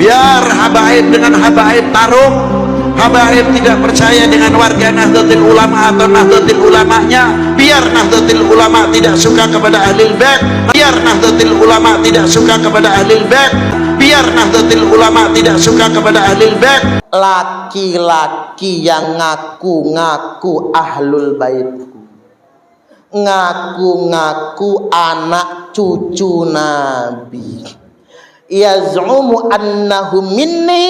Biar habaib dengan habaib tarung, habaib tidak percaya dengan warga Nahdlatul Ulama atau Nahdlatul Ulamanya, biar Nahdlatul Ulama tidak suka kepada Ahlul Bait, biar Nahdlatul Ulama tidak suka kepada Ahlul Bait, biar Nahdlatul Ulama tidak suka kepada Ahlul Bait. Laki-laki yang ngaku-ngaku Ahlul Baitku, ngaku-ngaku anak cucu Nabi, yaz'umu annahu minni,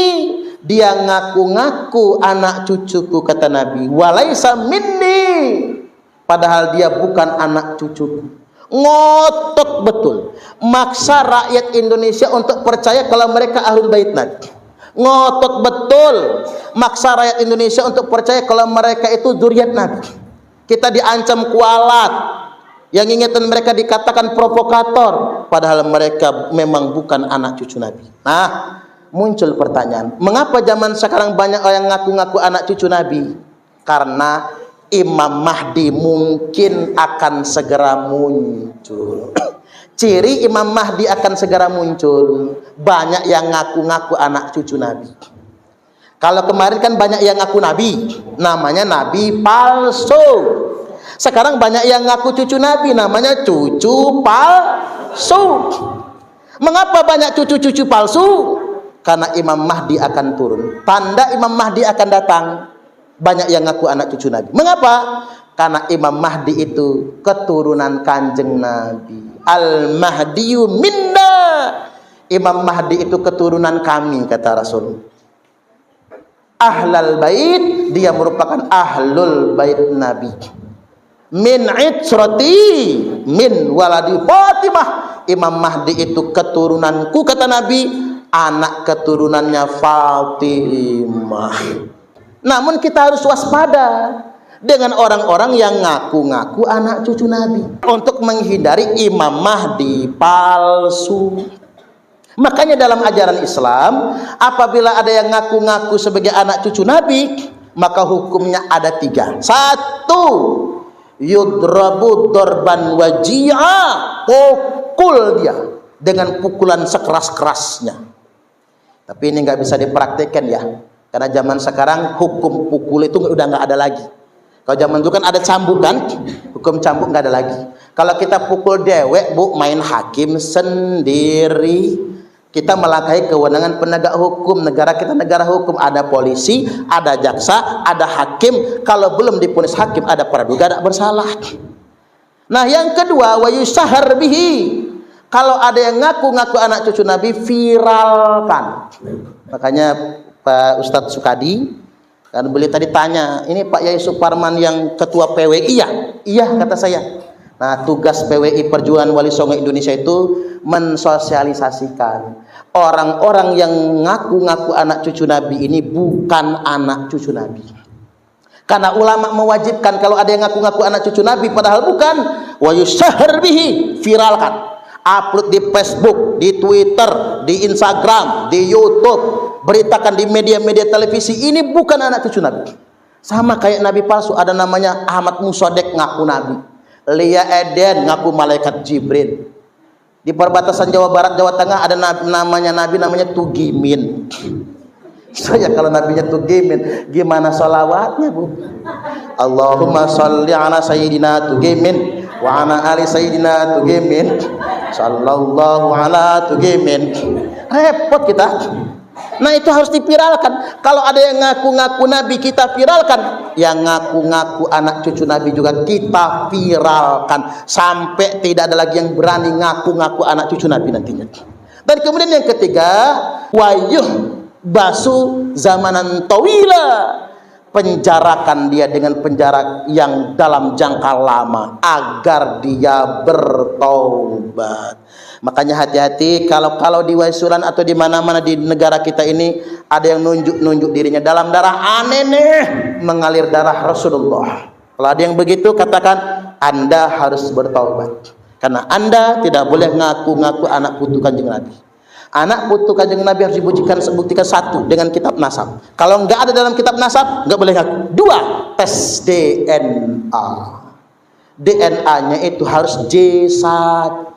dia ngaku-ngaku anak cucuku kata Nabi, walaisa minni, padahal dia bukan anak cucuku. Ngotot betul, maksa rakyat Indonesia untuk percaya kalau mereka Ahlul Bait Nabi. Ngotot betul, maksa rakyat Indonesia untuk percaya kalau mereka itu zuriat Nabi. Kita diancam kualat, yang ingetan mereka dikatakan provokator, padahal mereka memang bukan anak cucu Nabi. Nah, muncul pertanyaan, mengapa zaman sekarang banyak orang ngaku-ngaku anak cucu Nabi? Karena Imam Mahdi mungkin akan segera muncul. Ciri Imam Mahdi akan segera muncul, banyak yang ngaku-ngaku anak cucu Nabi. Kalau kemarin kan banyak yang ngaku Nabi, namanya Nabi palsu. Sekarang banyak yang ngaku cucu Nabi, namanya cucu palsu. Mengapa banyak cucu-cucu palsu? Karena Imam Mahdi akan turun, tanda Imam Mahdi akan datang. Banyak yang ngaku anak cucu Nabi. Mengapa? Karena Imam Mahdi itu keturunan Kanjeng Nabi. Al-Mahdiyu minna, Imam Mahdi itu keturunan kami kata Rasul. Ahlul Bait, dia merupakan Ahlul Bait Nabi. Min itrati, min waladi Fatimah, Imam Mahdi itu keturunanku kata Nabi, anak keturunannya Fatimah. Namun kita harus waspada dengan orang-orang yang ngaku-ngaku anak cucu Nabi, untuk menghindari Imam Mahdi palsu. Makanya dalam ajaran Islam, apabila ada yang ngaku-ngaku sebagai anak cucu Nabi, maka hukumnya ada 3. 1, yudrabu dorban waji'a, pukul dia dengan pukulan sekeras-kerasnya. Tapi ini nggak bisa dipraktekkan ya, karena zaman sekarang hukum pukul itu udah nggak ada lagi. Kalau zaman dulu kan ada cambuk kan, hukum cambuk nggak ada lagi. Kalau kita pukul dewek bu, main hakim sendiri, kita melangkahi kewenangan penegak hukum. Negara kita negara hukum, ada polisi, ada jaksa, ada hakim. Kalau belum dipunis hakim, ada praduga tak bersalah. Nah yang kedua, wa yusyahar bihi, kalau ada yang ngaku-ngaku anak cucu Nabi, viralkan. Makanya Pak Ustadz Sukadi kan beliau tadi tanya, ini Pak Yai Suparman yang ketua PWI ya? Iya kata saya. Nah tugas PWI Perjuangan Wali Songo Indonesia itu mensosialisasikan orang-orang yang ngaku-ngaku anak cucu Nabi ini bukan anak cucu Nabi. Karena ulama mewajibkan kalau ada yang ngaku-ngaku anak cucu Nabi padahal bukan, wa yusyahar bihi, viralkan. Upload di Facebook, di Twitter, di Instagram, di YouTube, beritakan di media-media televisi, ini bukan anak cucu Nabi. Sama kayak Nabi palsu, ada namanya Ahmad Musodek ngaku Nabi, Lia Eden ngaku malaikat Jibril. Di perbatasan Jawa Barat Jawa Tengah ada namanya Tugimin. Saya kalau nabinya Tugimin, gimana sholawatnya bu? Allahumma sholli ala sayyidina Tugimin wa ala ali sayyidina Tugimin sallallahu ala Tugimin. Repot kita. Nah itu harus dipiralkan. Kalau ada yang ngaku-ngaku Nabi, kita viralkan. Yang ngaku-ngaku anak cucu Nabi juga kita viralkan, sampai tidak ada lagi yang berani ngaku-ngaku anak cucu Nabi nantinya. Dan kemudian yang ketiga, wayuh basu zamanan tawila, penjarakan dia dengan penjara yang dalam jangka lama agar dia bertaubat. Makanya hati-hati kalau di Waisulan atau di mana-mana di negara kita ini ada yang nunjuk dirinya dalam darah aneh nih, mengalir darah Rasulullah. Kalau ada yang begitu, katakan Anda harus bertaubat, karena Anda tidak boleh ngaku-ngaku anak putu Kanjeng Nabi. Anak putu Kanjeng Nabi harus dibuktikan 1 dengan kitab nasab. Kalau nggak ada dalam kitab nasab, nggak boleh ngaku. 2, tes DNA. DNA-nya itu harus J1.